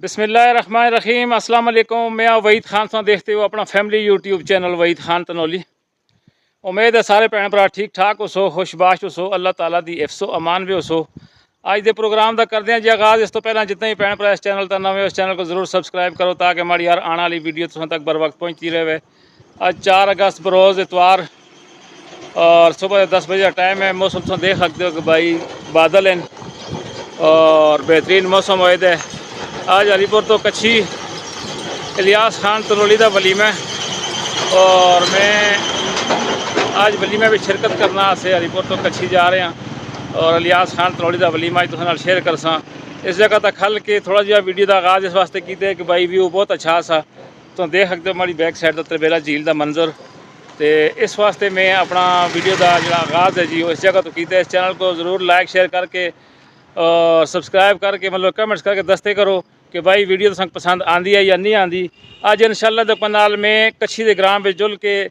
बिस्मिल्लाहिर्रहमानिर्रहीम। अस्सलाम वालेकुम। मैं वहीद खान सा देखते हो अपना family YouTube channel Waheed Khan Tanoli. उम्मीद है सारे भैन भरा ठीक ठाक हो सो, खुशबाश हो सो, अल्लाह ताला दी हिफ्ज़ो अमान भी हो सो। अज के प्रोग्राम का करते हैं जी आगाज़। इस तो पहला जितने भी भैन भरा इस चैनल पर नवे उस चैनल को जरूर सबसक्राइब करो ताकि हमारी यार आने वाली वीडियो तुम तक बर वक्त पहुँचती रहे। आज 4 अगस्त बरोज़ इतवार और सुबह 10 बजे का टाइम है। मौसम तुम देख सकते हो कि भाई बादल हैं और बेहतरीन मौसम होए है। आज हरीपुर तो कच्छी इलियास खान तनौली का वलीमा है और मैं आज वलीमा भी शिरकत करना से हरीपुर तो कच्छी जा रहे हैं और इलियास खान तनौली का वलीमा अज तुहाडे नाल शेयर कर सा। इस जगह तक खल के थोड़ा जिहा वीडियो का आगाज़ इस वास्ते किया कि भाई व्यू बहुत अच्छा सा तुम देख सकते हो हमारी बैक साइड का त्रिबेला झील का मंजर। तो इस वास्ते मैं अपना वीडियो का जो आगाज़ है जी वो इस जगह तो किया। इस चैनल को ज़रूर लाइक शेयर करके और सब्सक्राइब करके मतलब कमेंट्स करके दसते करो कि भाई वीडियो तो पसंद आती है या नहीं आती। अज इंशाअल्लाह दे नाल मैं कच्छी के ग्राम में जुल के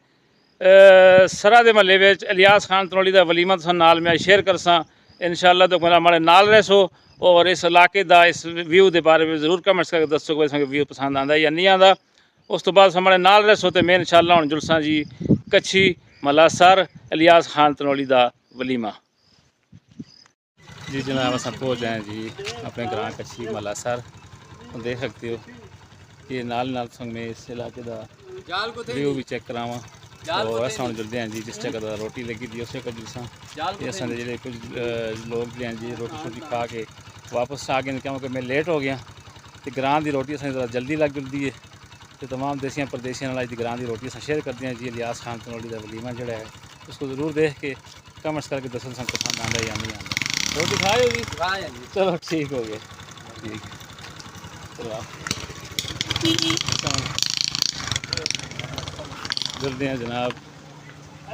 सरा के महल्ले में इलियास खान तनौली का वलीमा तुम नाल मैं शेयर कर सा। इंशाअल्लाह तो हमारे नाल रह सो और इस इलाके का इस व्यू के बारे में जरूर कमेंट्स करके दसो कि व्यू पसंद आता या नहीं आता। उस तो बाद हमारे नाल रह सो तो मैं इंशाअल्लाह हुण जुलसा जी कच्छी महला सर इलियास खान तनौली का वलीमा। जी जनाब अस पहुँच आए जी अपने ग्रां कच्छी महला सर। देख सकते हो कि नाल मैं इस इलाके का व्यू भी चेक करावा और अस हम जुलते हैं जी जिस जगह का रोटी लगी थी उस जगह जुलसा। असें जो कुछ लोग भी हैं जी रोटी शोटी खा के वापस आ गए क्योंकि मैं लेट हो गया। तो ग्रां की रोटी असें ज़रा जल्दी लग जुलती है तो तमाम देसियां परदेसियां अज ग्रां की रोटी शेयर करते हैं जी। इलियास खान तनौली का वलीमा जोड़ा है उसको ज़रूर देख के कमेंट्स करके दसो पसंद आता या नहीं आता। रोटी खाए होगी? चलो ठीक हो गया। ठीक चलो जल्दी हैं जनाब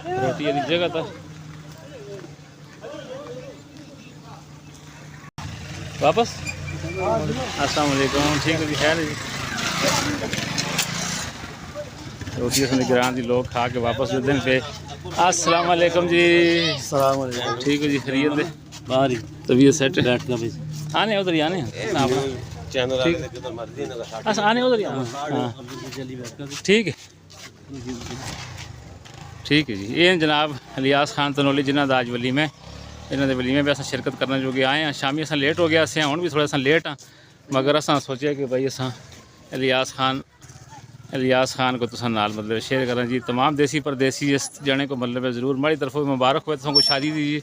रोटी वाली जगह तक वापस। अस्सलाम वालेकुम। ठीक है जी खैर जी रोटी असली ग्रां की लोग खा के वापस जुलते हैं पे। अस्सलाम वालेकुम जी। ठीक है जी खरीद दे बाहर ही तबीयत सेट आने उधर ही आने अच्छा आने उधर ही हाँ ठीक है ठीक है जी। ये जनाब इलियास खान तनौली जिन्हों का अज वलीमा है। इन्होंने वलीमे भी अस शिरकत करने जो आए हैं। शामी अस लेट हो गया अस हूँ भी थोड़ा सा लेट हाँ मगर अस सोचा कि भाई अस इलियास खान को तुम नाल मतलब शेयर करें जी। तमाम देसी परदेसी इस जने को मतलब ज़रूर हमारी तरफ मुबारक हुए तुमको शादी दी जी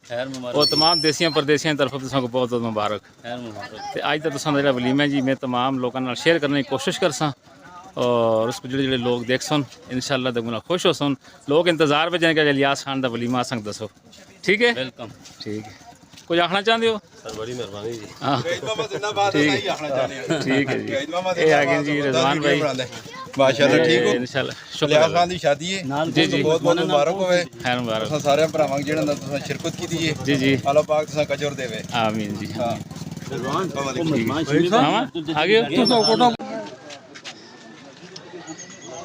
और तमाम देसियां परदेसियों की तरफ तुमको बहुत बहुत मुबारक। तो अज तो तुम जो वलीमा जी मैं तमाम लोगों शेयर करने की कोशिश कर सा और उसको जोड़े लोग देख सन इंशाअल्लाह तक मुना खुश हो सन। लोग इंतज़ार में जाने इलियास खान का वलीमा संग दसो। ठीक है वेलकम। ठीक है कुछ आखना चाहते हो? सर बड़ी मेहरबानी जी। हाँ ठीक है जी। ये आ गए जी रिजवान भाई माशाअल्लाह ठीक हो इंशाअल्लाह इलियास खान की शादी है जी जी बहुत बहुत मुबारक होवे। खैर मुबारक तुम सारे भरावां जिन्हां तुम शिरकत की है जी जी अल्लाह पाक तुम कजर देवे आमीन जी। हां आगे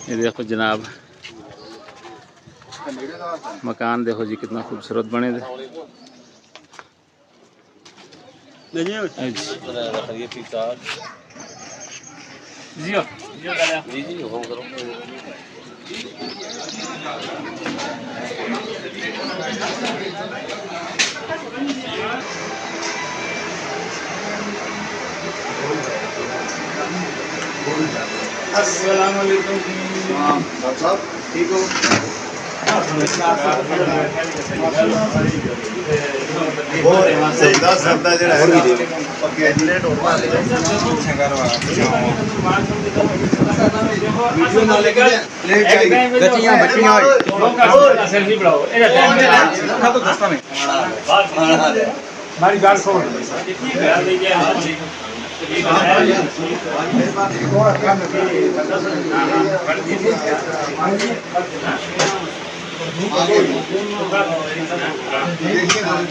ये देखो जनाब मकान देखो जी कितना खूबसूरत बने थे। अस्सलाम वालेकुम ठीक हो?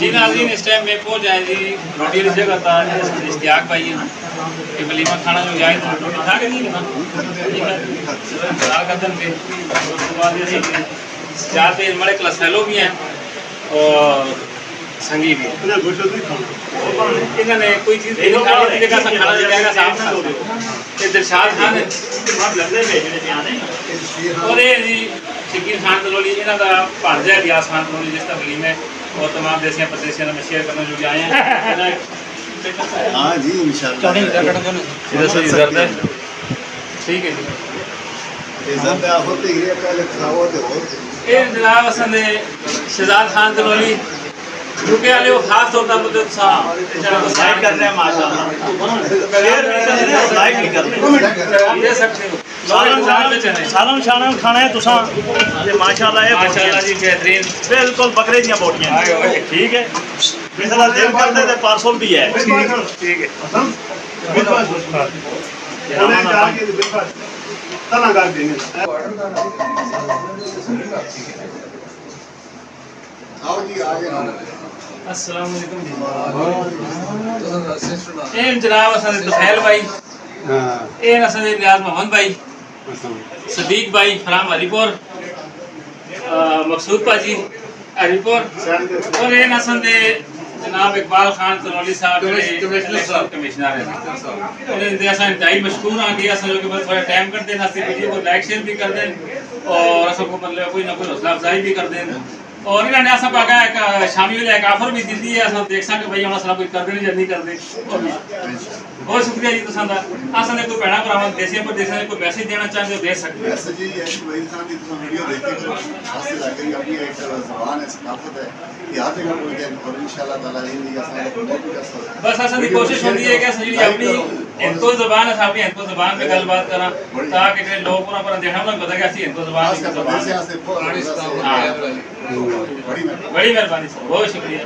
जी नाज़रीन, इस टाइम में पहुंच जाए जी रोटी की जगह था इश्तियाक भाई है कि वलीमा खाना जो जाए तो रोटी खा के नहीं ना इंतजार करते थे। उसके बाद ये जहाँ पे बड़े क्लास फेलो भी हैं और संगी भी हैं। इन्होंने कोई चीज़ नहीं खाने की जगह से खाना जाएगा साफ ये दिलशाद खान है और ये जी शकील खान तनोली इन्हों का भांजा है ग्यास खान तनोली जिसका वलीमे और तमाम देसियां परदेसियां में शेयर करने जो भी आए हैं। हाँ जी इंशाल्लाह ठीक है जी। इज्जत होती है पहले खाओ तो ये जनाब असन शहजाद खान तनोली क्योंकि वाले वो खास तौर पर मुझे लाइक कर रहे हैं माशाल्लाह लाइक भी कर रहे हैं दे सकते हो सालन शालन खाना है तुसा ये माशाल्लाह है माशाल्लाह जी बेहतरीन बिल्कुल बकरे दी बोटियां ठीक है मिसला दिल करते थे पार्सल भी है ठीक है आओ जी आगे अस्सलाम वालेकुम जी ए जनाब असन तुफैल भाई ए असन नियाज मोहम्मद भाई सदीक भाई फराम हरीपुर मकसूद पाजी हरीपुर और ए असन दे जनाब इकबाल खान तनोली साहब इलेक्शन कमिश्नर हैं और इनके असन इंतहाई मशकूर हैं कि असन जो कि बस थोड़ा टाइम कर देना सी वीडियो को लाइक शेयर भी कर दें और असन को मतलब कोई ना कोई हौसला अफजाई भी कर दें और इन्होंने ऐसा पागा एक शामी वाले एक ऑफर भी दी दी है असन देख सके भाई हम असला कोई कर देनी जल्दी कर दे बहुत शुक्रिया जी तुसां दा असन ने कोई भैणा भरावां देसियां परदेसियां कोई मैसेज देना चाहते हो दे सकते हो वैसे जी ये वही खान की तो वीडियो देखते हैं हासिल आकर अपनी एक ज़बान है सकाफत है याद रखना पड़ता है और इंशाल्लाह ताला हिंदी आसान प्रमोट भी कर सकते हैं बस असन की कोशिश होती है कि असन जी अपनी इनको ज़बान है अपनी इनको ज़बान पे गलबात करा ताकि जो लोग पूरा पर देखना ना पता कि असली इनको ज़बान खास कर परदेसियां से बड़ी बड़ी मेहरबानी सर बहुत शुक्रिया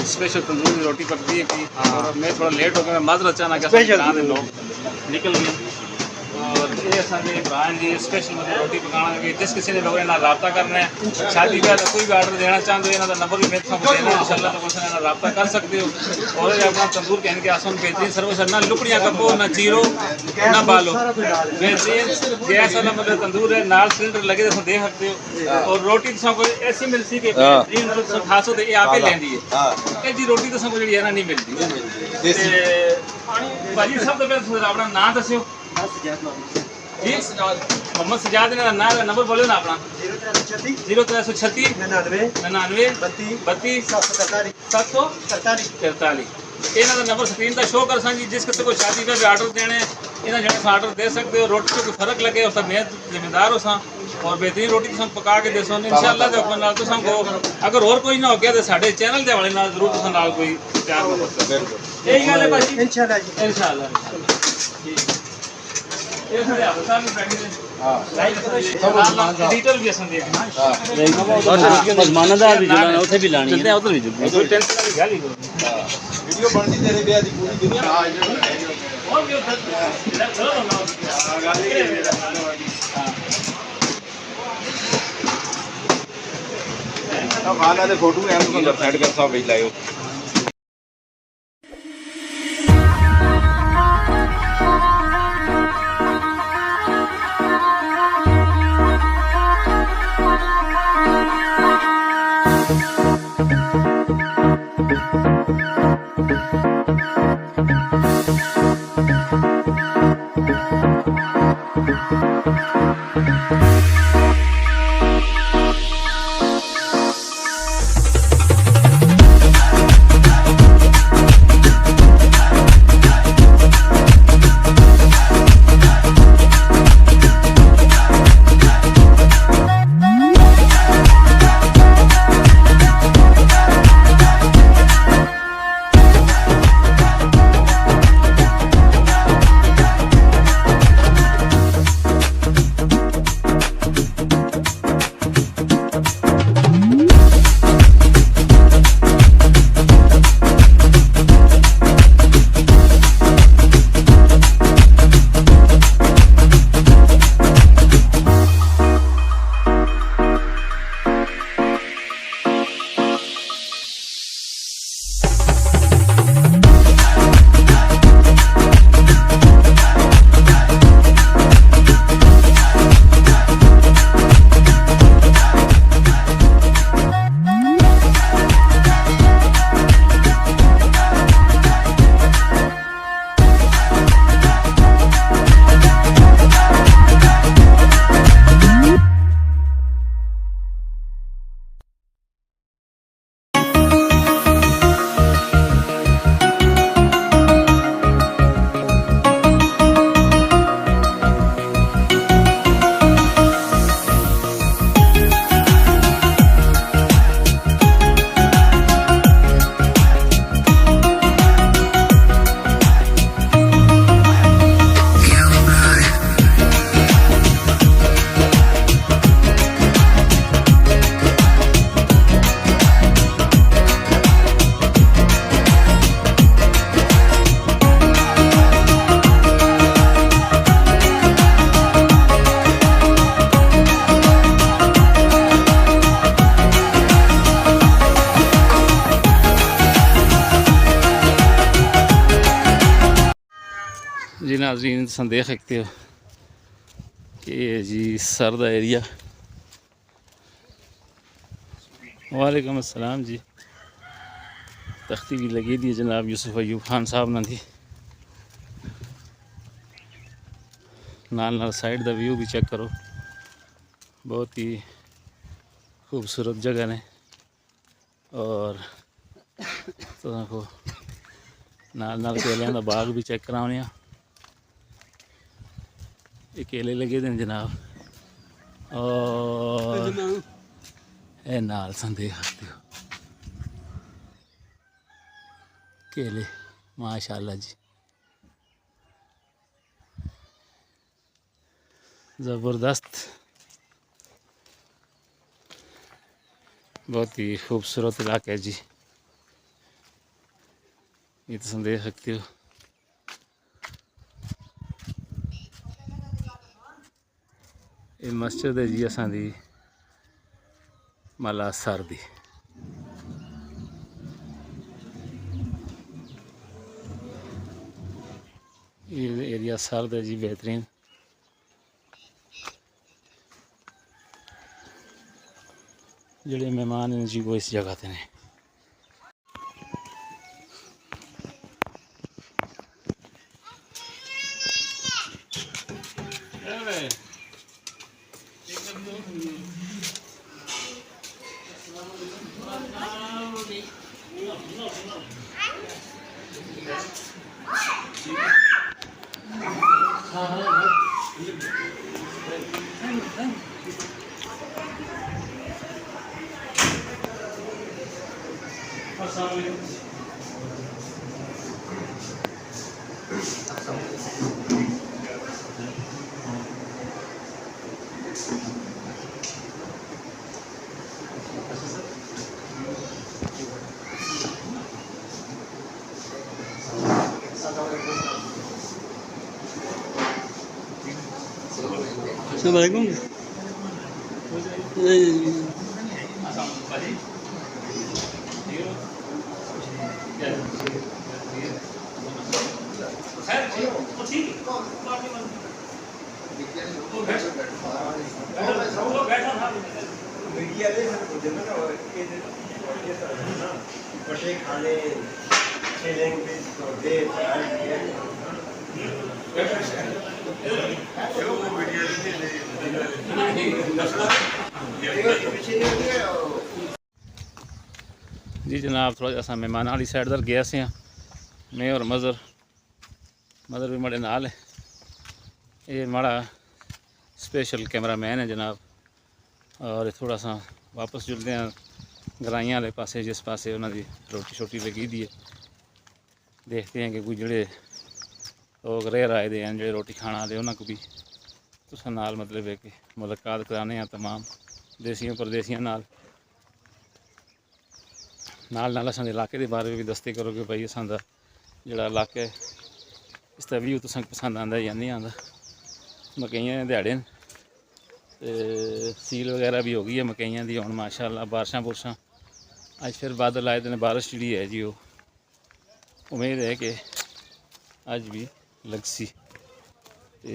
स्पेशल तंदूरी रोटी पकती है कि और मैं थोड़ा लेट हो गया मैं माजरत चाहना कि स्पेशल लोग निकल गए और ये असांजे ब्रांड जी स्पेशल मतलब रोटी पकाना कि जिस किसी ने लोगों ने रब्ता करना है शादी का कोई भी ऑर्डर देना चाहते हो इन्होंने नंबर भी मेरे को देना है इंशाल्लाह तो उसने रब्ता कर सकते हो और ये अपना तंदूर कहने के आसान बेहतरीन सर्विस है ना लुकड़ियाँ कपो ना चीरो ना बालो बेहतरीन गैस वाला मतलब तंदूर है नाल सिलेंडर लगे तो देख सकते हो और रोटी तो को ऐसी मिलती कि बेहतरीन खासो तो ये आप ही लेंदी है ये जी रोटी तो को जी नहीं मिलती भाजी सब तो पहले अपना नाम दस्यो जी मोहम्मद सजाद ने ना नंबर बोलो ना अपना 0336 99 32 743 इन्हों का नंबर स्क्रीन का शो कर सी जिस किसी कोई शादी का भी आर्डर देने इन्हें जो आर्डर दे सकते हो रोटी से कोई फर्क लगे उसका मैं जिम्मेदार हो सा और बेहतरीन रोटी तुम पका के दसो इंशाअल्लाह दे हुक्म नाल तुसां को अगर और कोई ना हो गया तो साडे चैनल दे वाले नाल जरूर तुसां नाल कोई तैयार हो सकदा यही गल है भाई इंशाअल्लाह ठीक ये सारे आपसा भी बैठे हैं हां लाइक डिजिटल भी असन दे मजमानदार भी जुड़ना उथे भी लानी है उधर भी जुड़नी कोई टेंशन वाली गल ही कोई वीडियो बनती तेरे ब्याह दी पूरी दुनिया और भी उधर चलो ना गल ही हां खाना दे फोटो है तुम सेट कर सब भेज लायो जी नाज़रीन तुम देख सकते हो कि जी सर दा एरिया वालेकुम अस्सलाम जी तख्ती भी लगी दी जनाब यूसुफ अयूब खान साहब ना थी नाल साइड का व्यू भी चेक करो बहुत ही खूबसूरत जगह ने और तो नाल केलियां का बाग भी चेक कराने ये केले लगे थे जनाब और ये नाल संदेह खाते हो केले माशाल्लाह जी ज़बरदस्त बहुत ही खूबसूरत इलाका है जी ये तो देख सकते हो ये मस्जिद है जी असां दी मला सर दी ये एरिया सर्द है जी बेहतरीन जोड़े मेहमान हैं जी वो इस जगह ते ने Assalamualaikum. बटे खाने खेलेंगे तो दे जी जनाब, थोड़ा असा मेहमान वाली साइड दर गया से मैं और मदर भी मड़े नाल है। ये माड़ा स्पेशल कैमरा मैन है जनाब। और थोड़ा सा वापस जुलते हैं गराइयां वाले पासे, जिस पासे उन्होंने रोटी शोटी लगी दी है। देखते हैं कि कोई जोड़े लोग रेर आए दे हैं जो रोटी खाना आए उन्होंने को भी तुसा नाल मतलब है कि मुलाकात कराने हैं तमाम देसियों परदेसियों नाल असां दे इलाके के बारे में भी दसते करो कि भाई असां दा जेह्ड़ा इलाका है इसका व्यू तुसें पसंद आंदा या नहीं आंदा। मकइयां दे ध्याड़े न ते सील वगैरह भी हो गई है मकइयां दी हुण माशाअल्लाह। बारिशां बुरशां अज फिर बादल आए दिन, बारिश जी है जी वो उम्मीद है कि अज भी लगसी। ते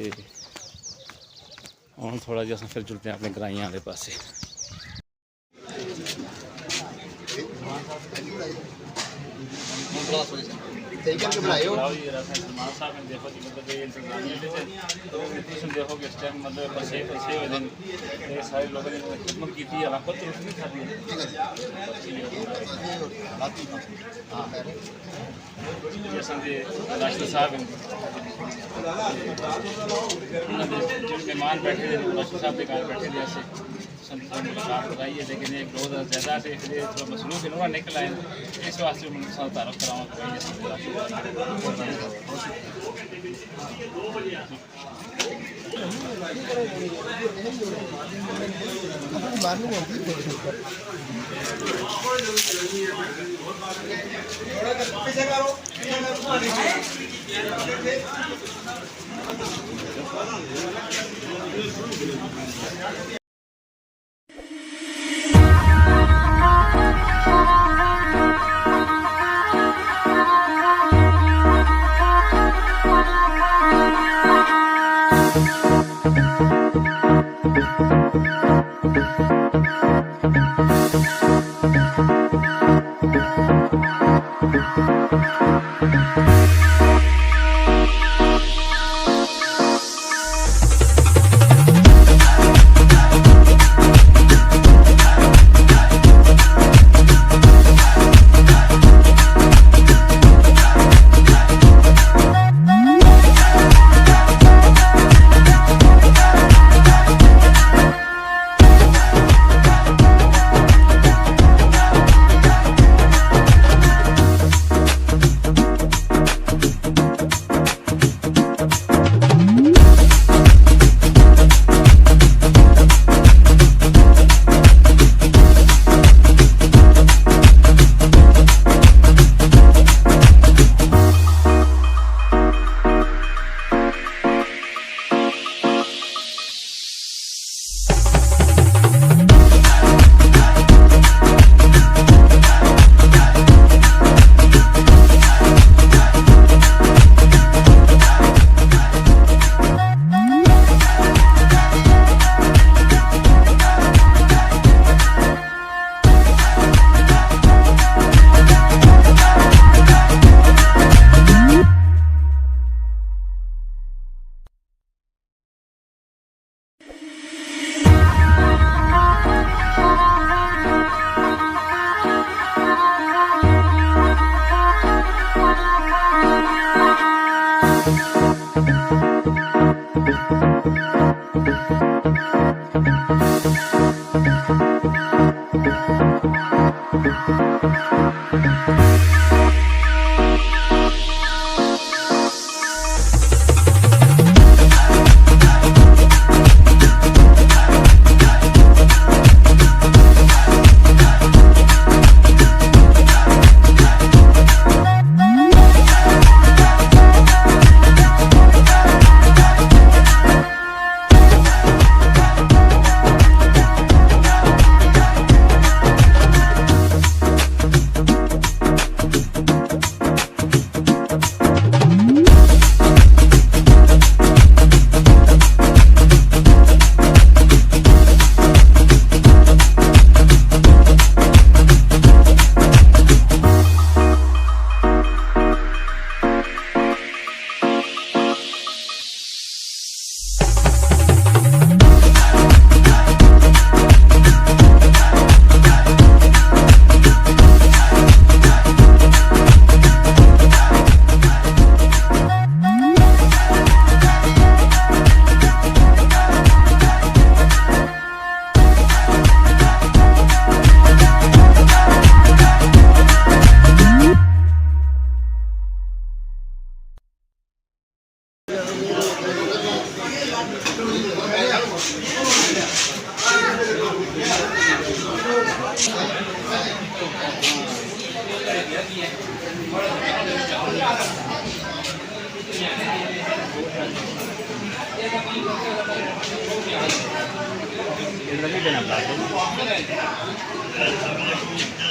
हुण थोड़ा जिहा फिर जुलते हैं अपने ग्राइयां वाले पासे। सही करके बनाएओ देखो कि इस टाइम मतलब पैसे हो दिन सारे लोगों ने खिदमत की थी। खुद नहीं खाती राशिद साहब मेहमान बैठे थे, राशिद साहब के घर बैठे थे ऐसे मुलाकात कराई है। लेकिन एक रोज़ ज़्यादा से थोड़ा मसरूफ इन्होंने निकल आए, इस वास्ते मैं तारफ़ कराऊँ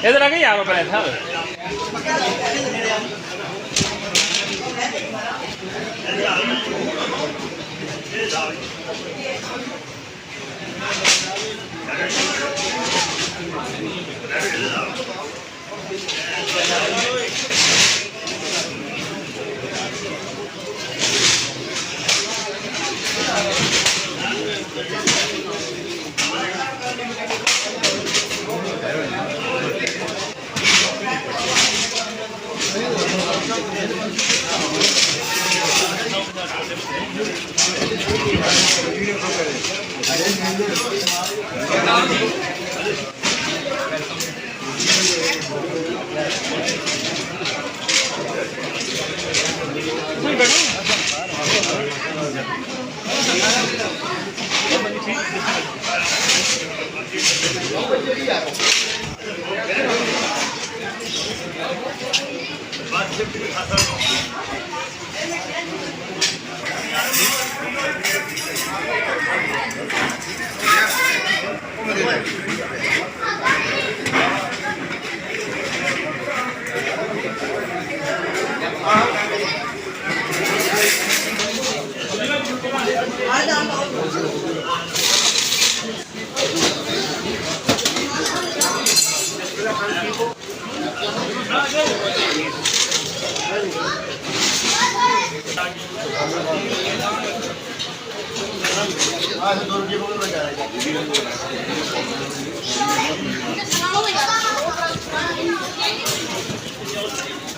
इधर आ गई यार पहले था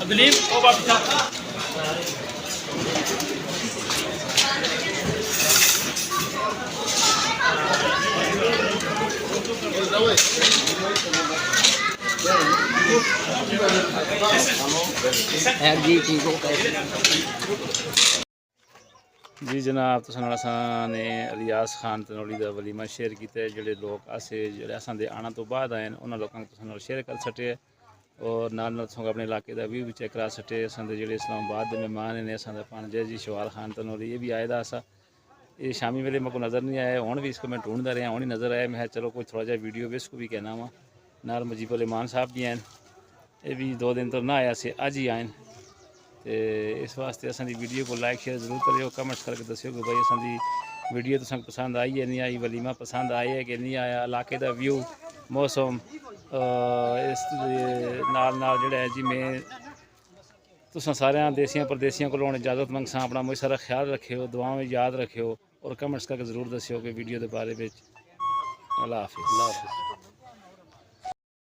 दिलीप वो वापस जी जनाब तुस नाल असां ने रियाज खान तनौली दा वलीमा शेयर किया जेडे लोग असे जेडे असां दे आने तो बाद आए उन्होंने लोगों को तुस नाल शेयर कर सटे और नाल नाल तुसें अपने इलाके का व्यू भी चेक करा सटे असां दे जेडे इस्लामाबाद दे मेहमान ने असां दा भांजे जी शवाल खान तनौली ये भी आए दा असा ये शामी वेले मेरे को नज़र नहीं आया हुण भी इसको मैं ढूंढता रहा हुण ही नज़र आया मैं चलो कोई थोड़ा जा वीडियो भी इसको भी कहना वा नाल मुजीबुर रहमान साहब भी हैं ये भी 2 दिन तो ना आया से अज ही आए तो इस वास्ते असां वीडियो को लाइक शेयर जरूर करियो कमेंट्स करके दस्सियो कि भाई असां वीडियो तुसें पसंद आई है नहीं आई वलीमा पसंद आया है कि नहीं आया इलाके का व्यू मौसम इस नाल नाल जिहड़ा है जी मैं तुसां सारे देसियां परदेसियां को इजाजत मंगसा अपना बहुत सारा ख्याल रखियो दुआओं में याद रखियो और कमेंट्स करके जरूर दस्सियो कि वीडियो के बारे में अल्लाह हाफिज़।